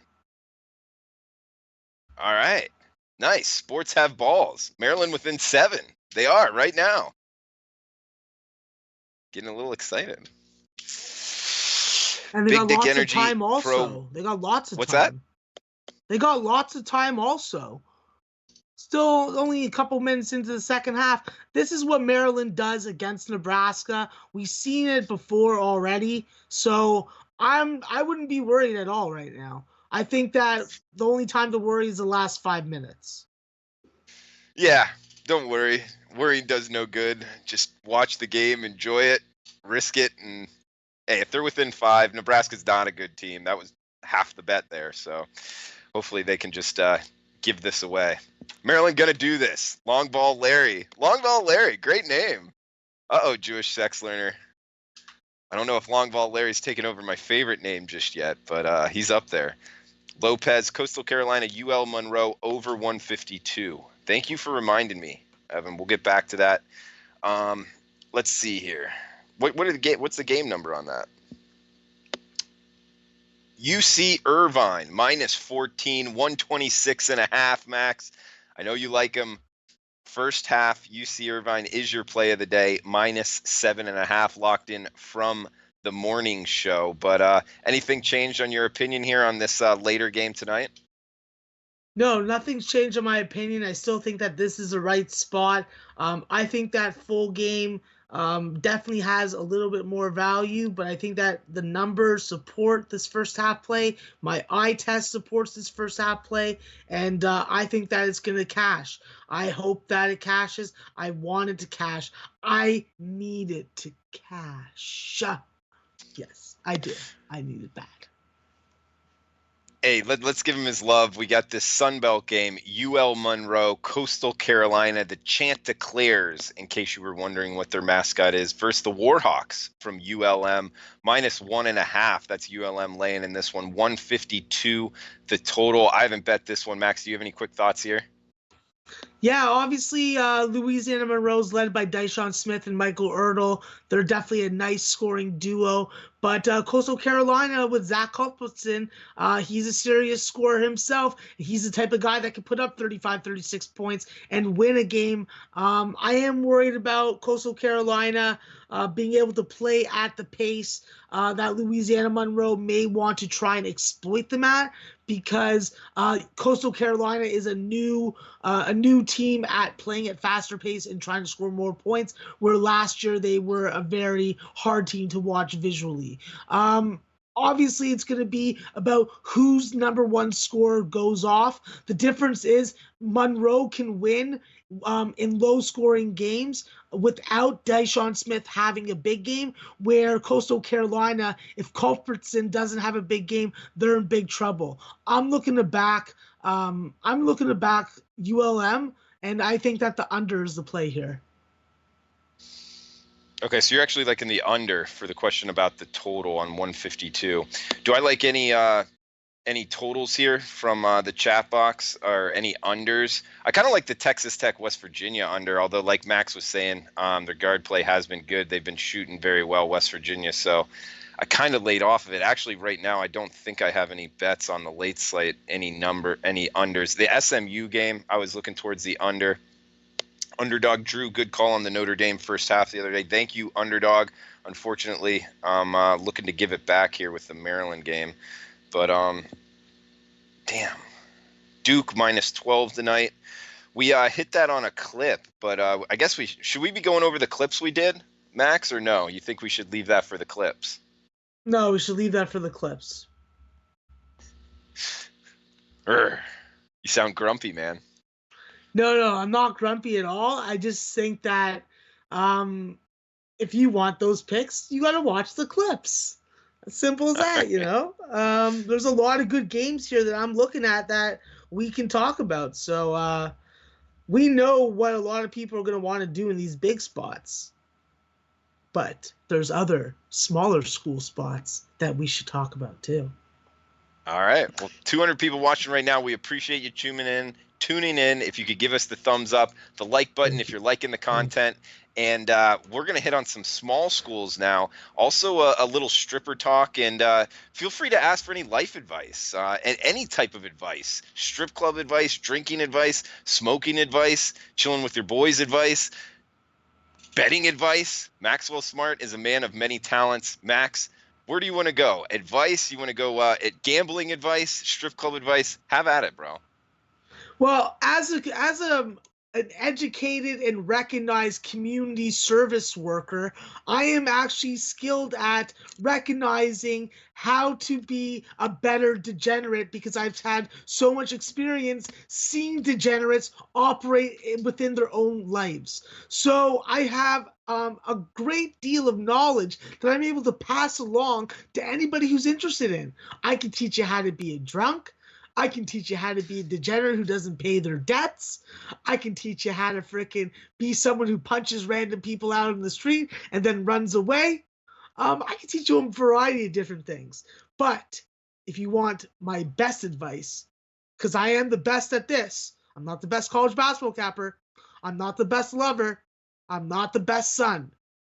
All right. Nice. Sports have balls. Maryland within 7. They are right now. Getting a little excited. And they Big got Dick lots Energy of time also. Pro. They got lots of What's time. They got lots of time also. Still only a couple minutes into the second half. This is what Maryland does against Nebraska. We've seen it before already. So I wouldn't be worried at all right now. I think that the only time to worry is the last 5 minutes. Yeah, don't worry. Worrying does no good. Just watch the game, enjoy it, risk it, and hey, if they're within 5, Nebraska's not a good team. That was half the bet there. So hopefully they can just give this away. Maryland gonna do this. Long Ball Larry. Long Ball Larry, great name. Uh-oh, Jewish sex learner. I don't know if Long Ball Larry's taken over my favorite name just yet, but he's up there. Lopez, Coastal Carolina, UL Monroe, over 152. Thank you for reminding me, Evan. We'll get back to that. Let's see here. What's the game number on that? UC Irvine, minus 14, 126.5, Max. I know you like him. First half, UC Irvine is your play of the day, minus 7.5, locked in from the morning show. But anything changed on your opinion here on this later game tonight? No, nothing's changed in my opinion. I still think that this is the right spot. I think that full game definitely has a little bit more value, but I think that the numbers support this first half play. My eye test supports this first half play, and I think that it's going to cash. I hope that it cashes. I want it to cash. I need it to cash. Yes, I do. I need it bad. Hey, let's give him his love. We got this Sunbelt game, UL Monroe, Coastal Carolina. The chant declares, in case you were wondering what their mascot is, versus the Warhawks from ULM, minus 1.5. That's ULM laying in this one, 152 the total. I haven't bet this one. Max, do you have any quick thoughts here? Yeah, obviously, Louisiana Monroe's led by Dyshawn Smith and Michael Ertl. They're definitely a nice scoring duo. But Coastal Carolina with Zach Culbertson, he's a serious scorer himself. He's the type of guy that can put up 35, 36 points and win a game. I am worried about Coastal Carolina being able to play at the pace that Louisiana Monroe may want to try and exploit them at, because Coastal Carolina is a new team at playing at faster pace and trying to score more points, where last year they were a very hard team to watch visually. Obviously, it's going to be about whose number one scorer goes off. The difference is Monroe can win in low-scoring games without Dyshawn Smith having a big game, where Coastal Carolina, if Culbertson doesn't have a big game, they're in big trouble. I'm looking to back ULM, and I think that the under is the play here. Okay, so you're actually like in the under for the question about the total on 152. Do I like any totals here from the chat box, or any unders? I kind of like the Texas Tech West Virginia under, although like Max was saying, their guard play has been good. They've been shooting very well, West Virginia, so I kind of laid off of it. Actually, right now, I don't think I have any bets on the late slate, any unders. The SMU game, I was looking towards the under. Underdog Drew, good call on the Notre Dame first half the other day. Thank you, Underdog. Unfortunately, I'm looking to give it back here with the Maryland game. But, damn. Duke minus 12 tonight. We hit that on a clip, but I guess should we be going over the clips we did, Max, or no? You think we should leave that for the clips? No, we should leave that for the clips. You sound grumpy, man. No, I'm not grumpy at all. I just think that if you want those picks, you got to watch the clips. As simple as that, you know. There's a lot of good games here that I'm looking at that we can talk about. So we know what a lot of people are going to want to do in these big spots. But there's other smaller school spots that we should talk about too. All right. Well, 200 people watching right now. We appreciate you tuning in. If you could give us the thumbs up, the like button if you're liking the content. And we're going to hit on some small schools now. Also a little stripper talk. And feel free to ask for any life advice, and any type of advice. Strip club advice, drinking advice, smoking advice, chilling with your boys advice, betting advice. Maxwell Smart is a man of many talents. Max, where do you want to go? Advice? You want to go at gambling advice, strip club advice? Have at it, bro. Well, as an educated and recognized community service worker, I am actually skilled at recognizing how to be a better degenerate, because I've had so much experience seeing degenerates operate within their own lives. So I have a great deal of knowledge that I'm able to pass along to anybody who's interested in. I can teach you how to be a drunk. I can teach you how to be a degenerate who doesn't pay their debts. I can teach you how to frickin' be someone who punches random people out in the street and then runs away. I can teach you a variety of different things. But if you want my best advice, because I am the best at this, I'm not the best college basketball capper. I'm not the best lover. I'm not the best son.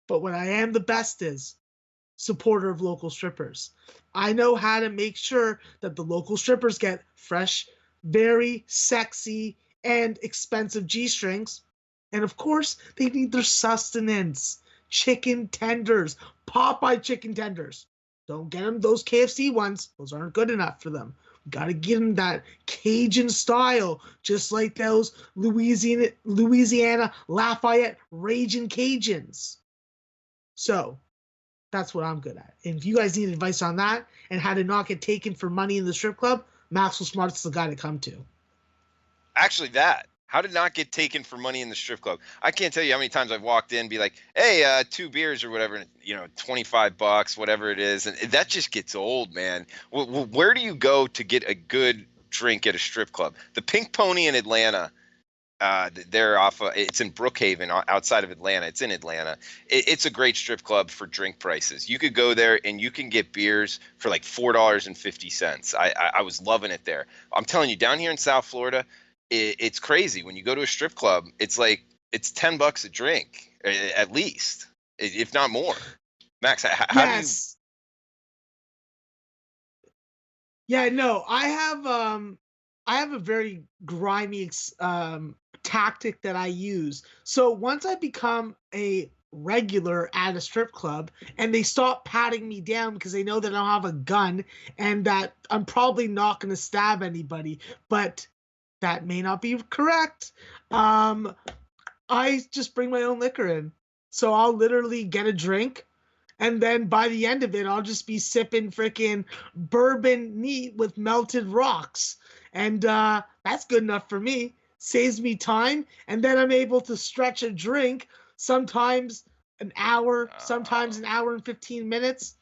But what I am the best is supporter of local strippers. I know how to make sure that the local strippers get fresh, very sexy, and expensive G-strings. And of course, they need their sustenance. Chicken tenders, Popeye chicken tenders. Don't get them those KFC ones. Those aren't good enough for them. We got to give them that Cajun style, just like those Louisiana Lafayette Raging Cajuns. So that's what I'm good at. And if you guys need advice on that and how to not get taken for money in the strip club, Maxwell Smart's the guy to come to. Actually, how to not get taken for money in the strip club. I can't tell you how many times I've walked in and be like, hey, 2 beers or whatever, $25, whatever it is. And that just gets old, man. Where do you go to get a good drink at a strip club? The Pink Pony in Atlanta. They're it's in Brookhaven outside of Atlanta. It's in Atlanta. It's a great strip club for drink prices. You could go there and you can get beers for like $4.50. I was loving it there. I'm telling you, down here in South Florida, it's crazy. When you go to a strip club, it's $10 a drink at least, if not more. Max, how do you? Yeah, no, I have a very grimy tactic that I use. So once I become a regular at a strip club and they stop patting me down because they know that I don't have a gun and that I'm probably not going to stab anybody, but that may not be correct. I just bring my own liquor in. So I'll literally get a drink, and then by the end of it, I'll just be sipping freaking bourbon neat with melted rocks. And that's good enough for me. Saves me time. And then I'm able to stretch a drink, sometimes an hour, sometimes an hour and 15 minutes.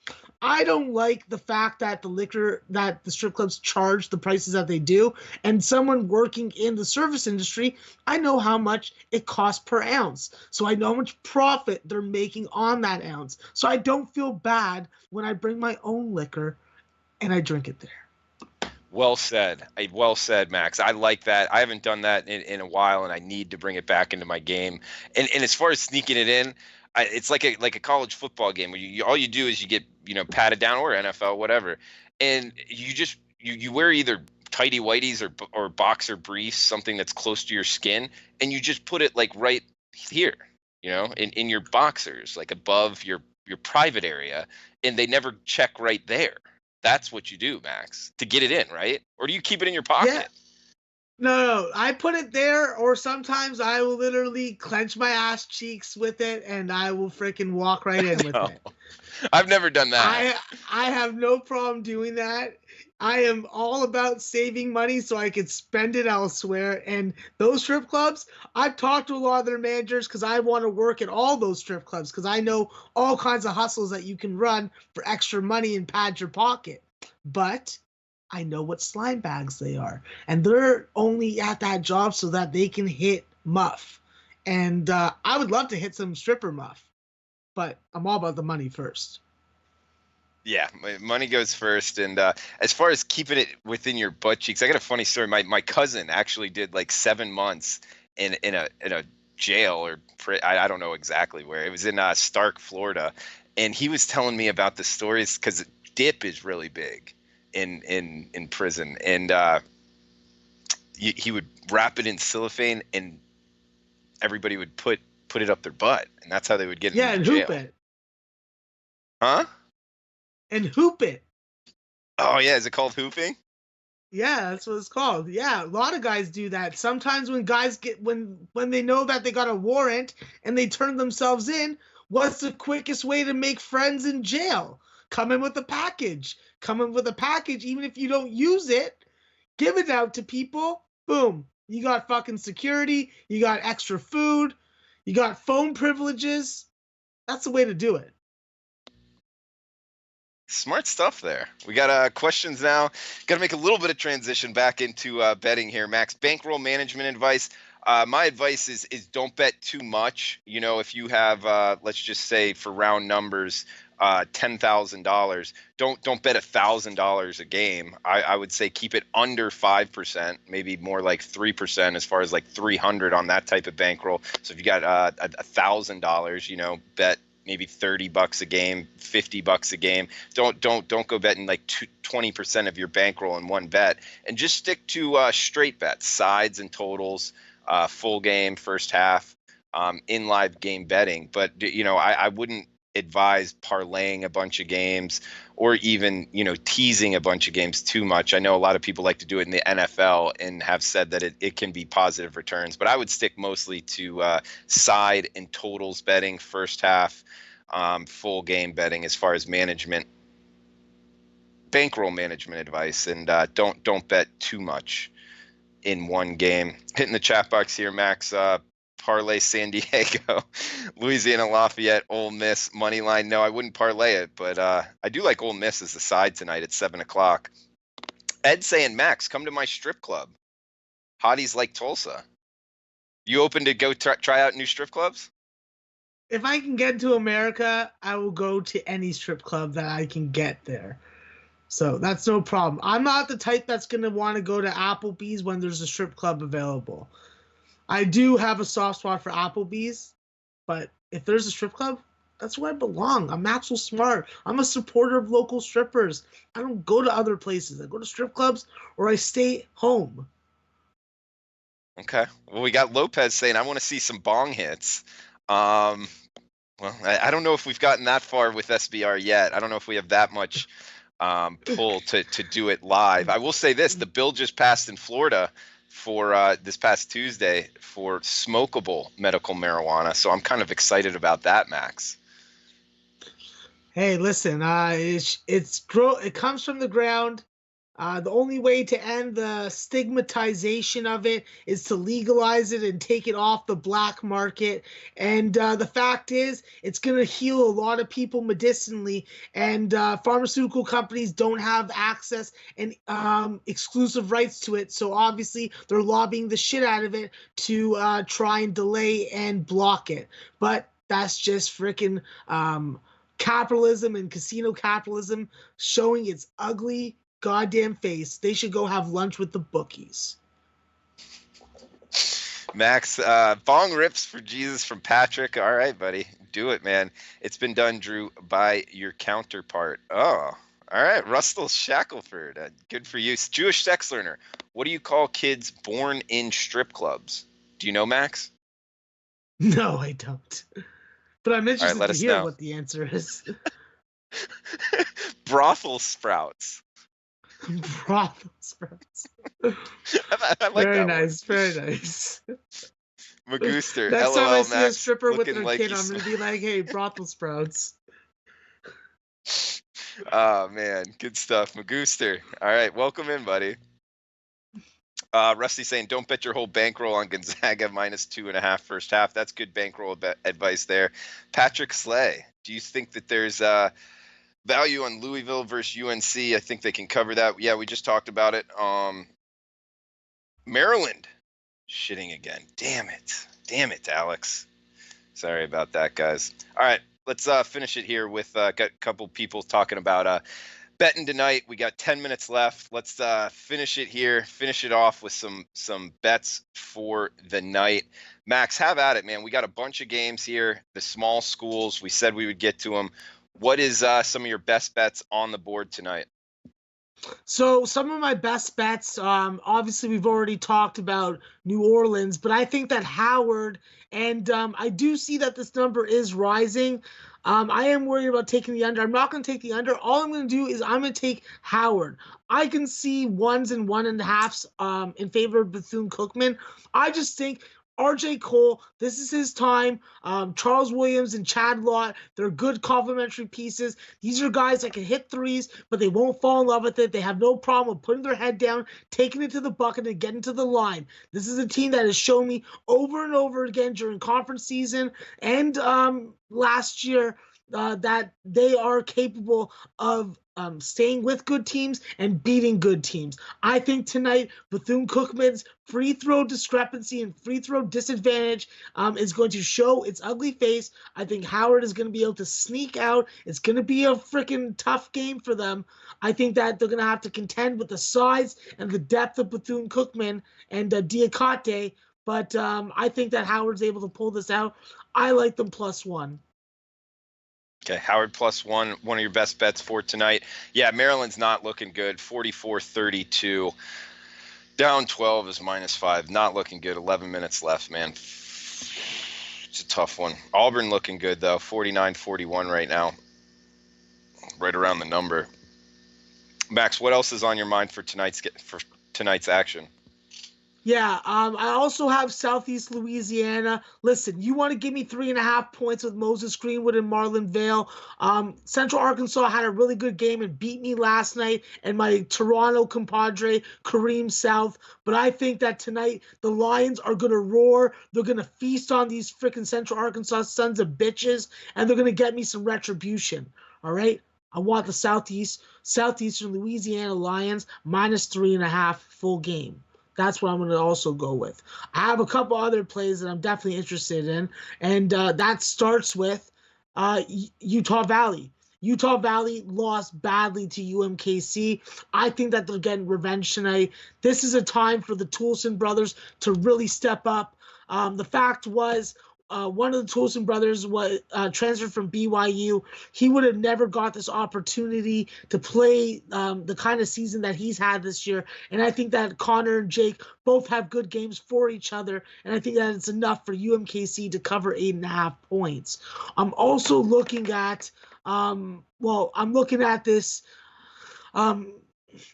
I don't like the fact that the strip clubs charge the prices that they do. And someone working in the service industry, I know how much it costs per ounce. So I know how much profit they're making on that ounce. So I don't feel bad when I bring my own liquor and I drink it there. Well said. Well said, Max. I like that. I haven't done that in a while, and I need to bring it back into my game. And as far as sneaking it in, it's like a college football game where all you do is you get patted down, or NFL, whatever, and you wear either tighty whities or boxer briefs, something that's close to your skin, and you just put it like right here, in your boxers, like above your private area, and they never check right there. That's what you do, Max, to get it in, right? Or do you keep it in your pocket? Yeah. No, I put it there, or sometimes I will literally clench my ass cheeks with it, and I will freaking walk right in with it. I've never done that. I have no problem doing that. I am all about saving money so I could spend it elsewhere. And those strip clubs, I've talked to a lot of their managers because I want to work at all those strip clubs because I know all kinds of hustles that you can run for extra money and pad your pocket. But I know what slime bags they are. And they're only at that job so that they can hit muff. And I would love to hit some stripper muff. But I'm all about the money first. Yeah, money goes first. And as far as keeping it within your butt cheeks, I got a funny story. My cousin actually did like 7 months in a jail, or I don't know exactly where. It was in Stark, Florida. And he was telling me about the stories because dip is really big in prison. And he would wrap it in cellophane and everybody would put it up their butt. And that's how they would get into and jail. Hoop it. Huh? And hoop it. Oh yeah, is it called hooping? Yeah, that's what it's called. Yeah, a lot of guys do that. Sometimes when guys when they know that they got a warrant and they turn themselves in, what's the quickest way to make friends in jail? Come in with a package. Come in with a package, even if you don't use it. Give it out to people. Boom. You got fucking security. You got extra food. You got phone privileges. That's the way to do it. Smart stuff there. We got questions now. Got to make a little bit of transition back into betting here, Max. Bankroll management advice. My advice is don't bet too much. If you have, let's just say for round numbers, $10,000. Don't bet $1,000 a game. I would say keep it under 5%, maybe more like 3%, as far as like 300 on that type of bankroll. So if you got $1,000, you know, bet maybe $30 a game, $50 a game. Don't go betting like 20% of your bankroll in one bet, and just stick to straight bets, sides and totals, full game, first half, in live game betting. But you know, I wouldn't advise parlaying a bunch of games, or even, you know, teasing a bunch of games too much. I know a lot of people like to do it in the NFL and have said that it can be positive returns, but I would stick mostly to side and totals betting, first half, full game betting as far as bankroll management advice, and don't bet too much in one game. Hitting the chat box here, Max. Parlay San Diego, Louisiana Lafayette, Ole Miss money line. No, I wouldn't parlay it, but I do like Ole Miss as the side tonight at 7:00. Ed saying, Max, come to my strip club. Hotties like Tulsa. You open to go try out new strip clubs? If I can get to America, I will go to any strip club that I can get there. So that's no problem. I'm not the type that's going to want to go to Applebee's when there's a strip club available. I do have a soft spot for Applebee's, but if there's a strip club, that's where I belong. I'm Maxwell Smart. I'm a supporter of local strippers. I don't go to other places. I go to strip clubs or I stay home. Okay. Well, we got Lopez saying, I want to see some bong hits. Well, I don't know if we've gotten that far with SBR yet. I don't know if we have that much pull to do it live. I will say this, the bill just passed in Florida for this past Tuesday for smokable medical marijuana. So I'm kind of excited about that, Max. Hey, listen, it comes from the ground. The only way to end the stigmatization of it is to legalize it and take it off the black market. And the fact is, it's going to heal a lot of people medicinally, and pharmaceutical companies don't have access and exclusive rights to it. So obviously, they're lobbying the shit out of it to try and delay and block it. But that's just freaking capitalism and casino capitalism showing its ugly goddamn face. They should go have lunch with the bookies. Max, bong rips for Jesus from Patrick. All right, buddy. Do it, man. It's been done, Drew, by your counterpart. Oh, all right. Russell Shackelford. Good for you. Jewish sex learner. What do you call kids born in strip clubs? Do you know, Max? No, I don't. But I'm interested to hear know what the answer is. Brothel sprouts. Brothel sprouts. I like very that nice, one. very nice. Magooster. Next LOL, time I see Max, a stripper with their like kid, I'm gonna be like, "Hey, brothel sprouts." Oh man, good stuff, Magooster. All right, welcome in, buddy. Rusty saying, don't bet your whole bankroll on Gonzaga -2.5 first half. That's good bankroll advice there. Patrick Slay, do you think that there's value on Louisville versus UNC? I think they can cover that. Yeah, we just talked about it. Maryland shitting again. Damn it, Alex. Sorry about that, guys. All right, let's finish it here with got a couple people talking about betting tonight. We got 10 minutes left. Let's finish it here. Finish it off with some bets for the night. Max, have at it, man. We got a bunch of games here. The small schools. We said we would get to them. What is some of your best bets on the board tonight? So some of my best bets, obviously we've already talked about New Orleans, but I think that Howard, and I do see that this number is rising. I am worried about taking the under. I'm not going to take the under. All I'm going to do is I'm going to take Howard. I can see 1s and 1.5s in favor of Bethune-Cookman. I just think RJ Cole, this is his time. Charles Williams and Chad Lott, they're good complementary pieces. These are guys that can hit threes, but they won't fall in love with it. They have no problem with putting their head down, taking it to the bucket, and getting to the line. This is a team that has shown me over and over again during conference season and last year that they are capable of staying with good teams and beating good teams. I think tonight Bethune-Cookman's free throw discrepancy and free throw disadvantage is going to show its ugly face. I think Howard is going to be able to sneak out. It's going to be a freaking tough game for them. I think that they're going to have to contend with the size and the depth of Bethune-Cookman and Diakate, but I think that Howard's able to pull this out. I like them +1. Okay, Howard +1, one of your best bets for tonight. Yeah, Maryland's not looking good, 44-32. Down 12 is -5. Not looking good. 11 minutes left, man. It's a tough one. Auburn looking good, though, 49-41 right now. Right around the number. Max, what else is on your mind for tonight's action? Yeah, I also have Southeast Louisiana. Listen, you want to give me 3.5 points with Moses Greenwood and Marlon Vale. Central Arkansas had a really good game and beat me last night, and my Toronto compadre, Kareem South. But I think that tonight the Lions are going to roar. They're going to feast on these freaking Central Arkansas sons of bitches, and they're going to get me some retribution. All right? I want the Southeastern Louisiana Lions -3.5 full game. That's what I'm going to also go with. I have a couple other plays that I'm definitely interested in, and that starts with Utah Valley. Utah Valley lost badly to UMKC. I think that they're getting revenge tonight. This is a time for the Toulson brothers to really step up. The fact was, one of the Toulson brothers was transferred from BYU. He would have never got this opportunity to play the kind of season that he's had this year. And I think that Connor and Jake both have good games for each other. And I think that it's enough for UMKC to cover 8.5 points. I'm also looking at, I'm looking at this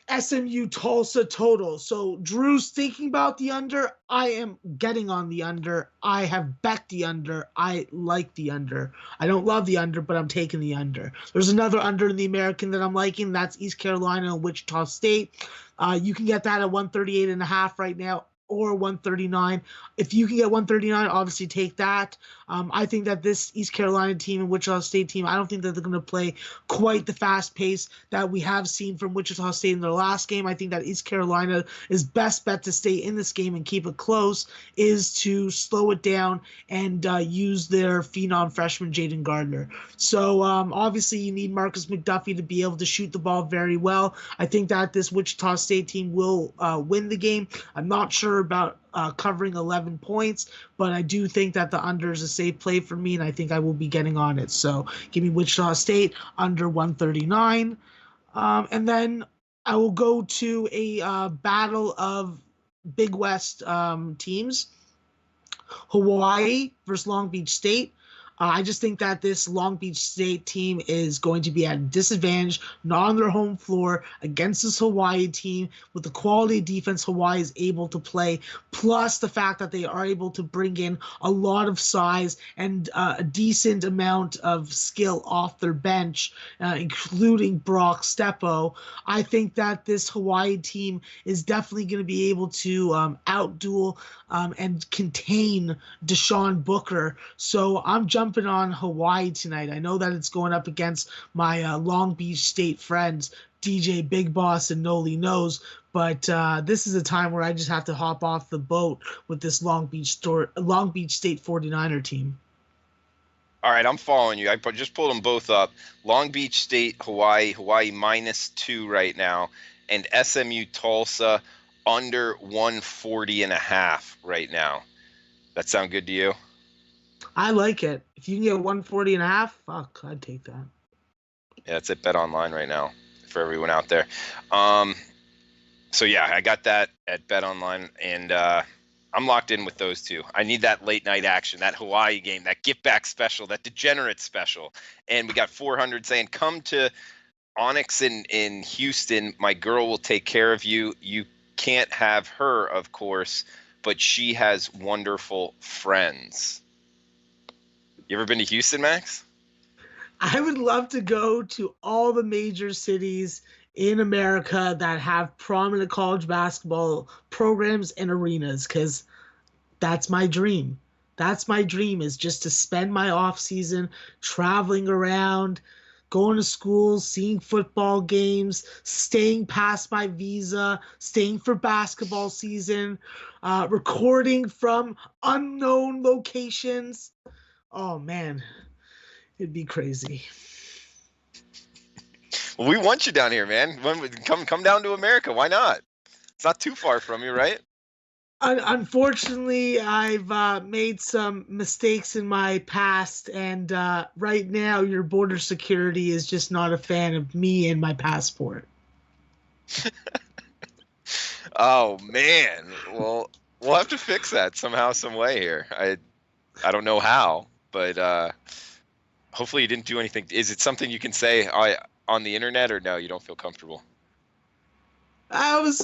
SMU Tulsa total. So Drew's thinking about the under. I am getting on the under. I have bet the under. I like the under. I don't love the under, but I'm taking the under. There's another under in the American that I'm liking. That's East Carolina and Wichita State. You can get that at 138.5 right now, or 139. If you can get 139, obviously take that. I think that this East Carolina team and Wichita State team, I don't think that they're going to play quite the fast pace that we have seen from Wichita State in their last game. I think that East Carolina is best bet to stay in this game and keep it close is to slow it down and use their phenom freshman Jaden Gardner. So obviously you need Marcus McDuffie to be able to shoot the ball very well. I think that this Wichita State team will win the game. I'm not sure about covering 11 points, but I do think that the under is a safe play for me, and I think I will be getting on it. So give me Wichita State under 139. And then I will go to a battle of Big West teams. Hawaii versus Long Beach State. I just think that this Long Beach State team is going to be at a disadvantage, not on their home floor, against this Hawaii team with the quality defense Hawaii is able to play, plus the fact that they are able to bring in a lot of size and a decent amount of skill off their bench, including Brock Steppo. I think that this Hawaii team is definitely going to be able to outduel and contain Deshaun Booker. So I'm jumping on Hawaii tonight. I know that it's going up against my Long Beach State friends, DJ Big Boss and Noli Knows, but this is a time where I just have to hop off the boat with this Long Beach State 49er team. All right, I'm following you. I just pulled them both up. Long Beach State, Hawaii -2 right now, and SMU Tulsa under 140.5 right now. That sound good to you? I like it. If you can get 140.5, fuck, I'd take that. Yeah, it's at Bet Online right now for everyone out there. So yeah, I got that at Bet Online, and I'm locked in with those two. I need that late night action, that Hawaii game, that get back special, that degenerate special. And we got 400 saying, come to Onyx in Houston. My girl will take care of you. You can't have her, of course, but she has wonderful friends. You ever been to Houston, Max? I would love to go to all the major cities in America that have prominent college basketball programs and arenas, because that's my dream. That's my dream, is just to spend my off season traveling around, going to school, seeing football games, staying past my visa, staying for basketball season, recording from unknown locations. Oh man, it'd be crazy. Well, we want you down here, man. Come down to America. Why not? It's not too far from you, right? Unfortunately, I've made some mistakes in my past, and right now, your border security is just not a fan of me and my passport. Oh man. Well, we'll have to fix that somehow, some way here. I don't know how, but hopefully you didn't do anything. Is it something you can say on the internet, or no? You don't feel comfortable? I was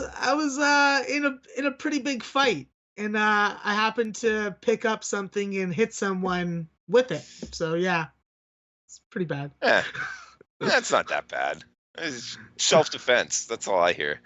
in a pretty big fight, and I happened to pick up something and hit someone with it. So yeah, it's pretty bad. Yeah, that's not that bad. It's self-defense. That's all I hear.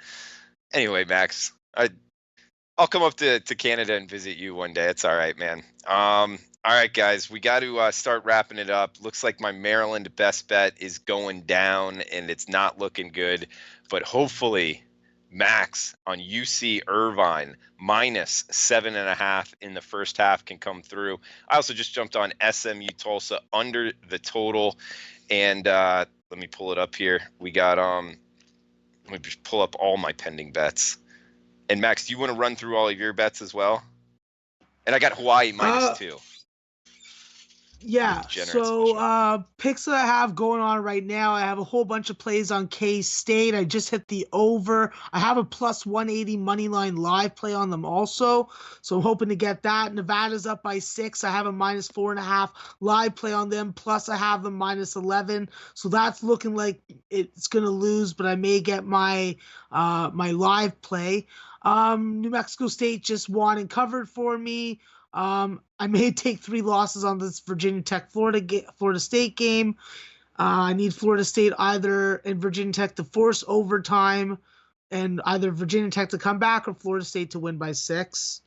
Anyway, Max, I'll come up to Canada and visit you one day. It's all right, man. All right, guys, we got to start wrapping it up. Looks like my Maryland best bet is going down, and it's not looking good. But hopefully, Max on UC Irvine minus 7.5 in the first half can come through. I also just jumped on SMU Tulsa under the total, and let me pull it up here. We got let me just pull up all my pending bets. And Max, do you want to run through all of your bets as well? And I got Hawaii -2. Yeah, so picks that I have going on right now, I have a whole bunch of plays on K-State. I just hit the over. I have a plus 180 money line live play on them also, so I'm hoping to get that. Nevada's up by 6. I have a minus 4.5 live play on them, plus I have them minus 11, so that's looking like it's going to lose, but I may get my my live play. New Mexico State just won and covered for me. I may take 3 losses on this Virginia Tech Florida State game. I need Florida State either and Virginia Tech to force overtime, and either Virginia Tech to come back or Florida State to win by 6.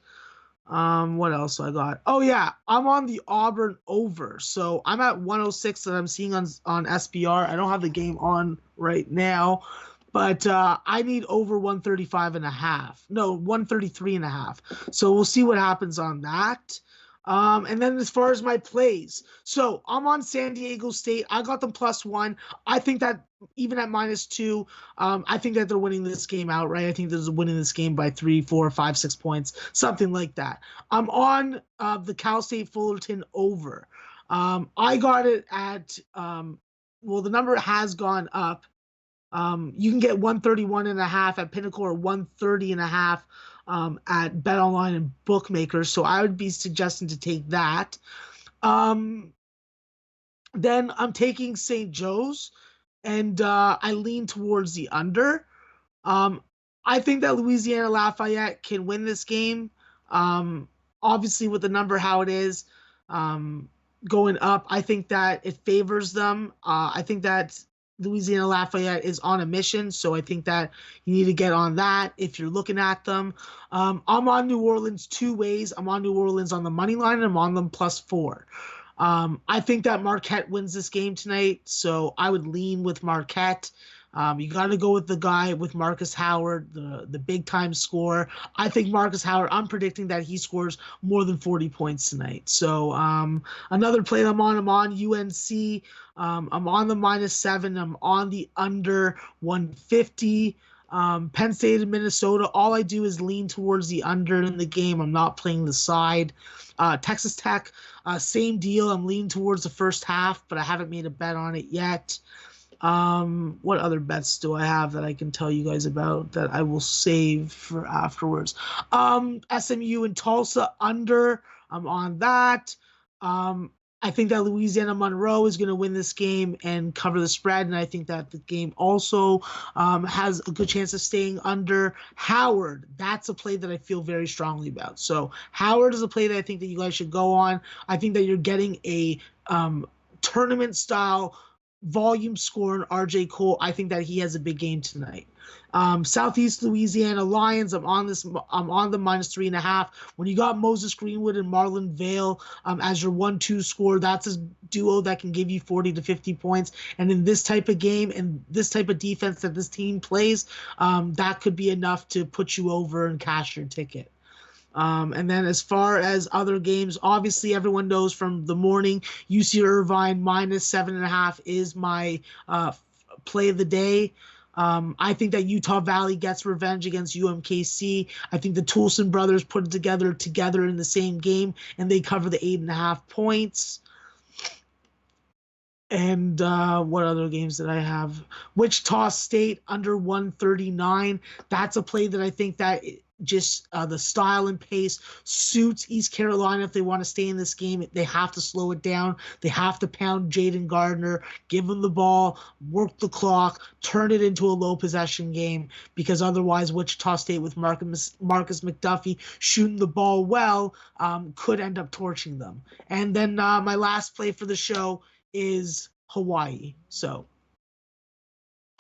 What else I got? Oh yeah, I'm on the Auburn over, so I'm at 106 that I'm seeing on SBR. I don't have the game on right now, but I need over 135.5. No, 133.5. So we'll see what happens on that. And then as far as my plays, so I'm on San Diego State. I got them +1. I think that even at -2, I think that they're winning this game outright. I think they're winning this game by 3, 4, 5, 6 points, something like that. I'm on the Cal State Fullerton over. I got it at well, the number has gone up. You can get 131.5 at Pinnacle or 130.5 at BetOnline and Bookmakers. So I would be suggesting to take that. Then I'm taking St. Joe's, and I lean towards the under. I think that Louisiana Lafayette can win this game. Obviously, with the number how it is going up, I think that it favors them. I think that Louisiana Lafayette is on a mission, so I think that you need to get on that if you're looking at them. I'm on New Orleans 2 ways. I'm on New Orleans on the money line, and I'm on them +4. I think that Marquette wins this game tonight, so I would lean with Marquette. You got to go with the guy with Marcus Howard, the big-time scorer. I think Marcus Howard, I'm predicting that he scores more than 40 points tonight. So another play I'm on UNC. I'm on the -7. I'm on the under 150. Penn State and Minnesota, all I do is lean towards the under in the game. I'm not playing the side. Texas Tech, same deal. I'm leaning towards the first half, but I haven't made a bet on it yet. What other bets do I have that I can tell you guys about that I will save for afterwards? SMU and Tulsa under. I'm on that. I think that Louisiana Monroe is going to win this game and cover the spread, and I think that the game also has a good chance of staying under. Howard, that's a play that I feel very strongly about. So Howard is a play that I think that you guys should go on. I think that you're getting a tournament-style volume scorer, RJ Cole. I think that he has a big game tonight. Southeast Louisiana Lions. I'm on the -3.5. When you got Moses Greenwood and Marlon Vale as your 1-2 scorer, that's a duo that can give you 40 to 50 points. And in this type of game and this type of defense that this team plays, that could be enough to put you over and cash your ticket. And then as far as other games, obviously everyone knows from the morning, UC Irvine -7.5 is my play of the day. I think that Utah Valley gets revenge against UMKC. I think the Toulson brothers put it together in the same game, and they cover the 8.5 points. And what other games did I have? Wichita State under 139. That's a play that I think that just the style and pace suits East Carolina. If they want to stay in this game, they have to slow it down. They have to pound Jaden Gardner, give him the ball, work the clock, turn it into a low possession game, because otherwise Wichita State with Marcus McDuffie shooting the ball well could end up torching them. And then my last play for the show is Hawaii. So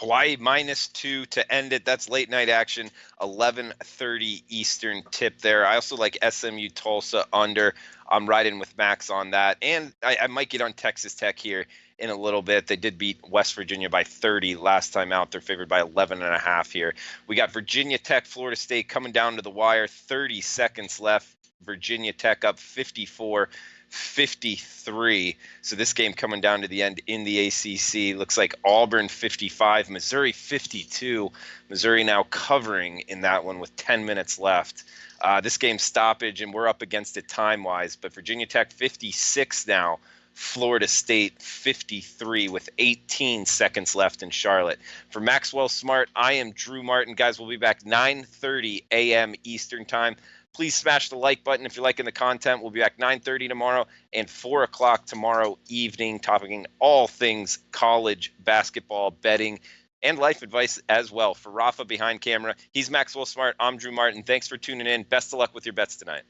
Hawaii -2 to end it. That's late night action, 11:30 Eastern tip there. I also like SMU Tulsa under. I'm riding with Max on that. And I might get on Texas Tech here in a little bit. They did beat West Virginia by 30 last time out. They're favored by 11.5 here. We got Virginia Tech, Florida State coming down to the wire. 30 seconds left. Virginia Tech up 54-53. So this game coming down to the end in the ACC. Looks like Auburn 55, Missouri 52. Missouri now covering in that one with 10 minutes left. This game stoppage, and we're up against it time-wise. But Virginia Tech 56 now. Florida State 53 with 18 seconds left in Charlotte. For Maxwell Smart, I am Drew Martin. Guys, we'll be back 9:30 a.m. Eastern time. Please smash the like button if you're liking the content. We'll be back 9:30 tomorrow and 4 o'clock tomorrow evening, talking all things college basketball, betting, and life advice as well. For Rafa behind camera, he's Maxwell Smart. I'm Drew Martin. Thanks for tuning in. Best of luck with your bets tonight.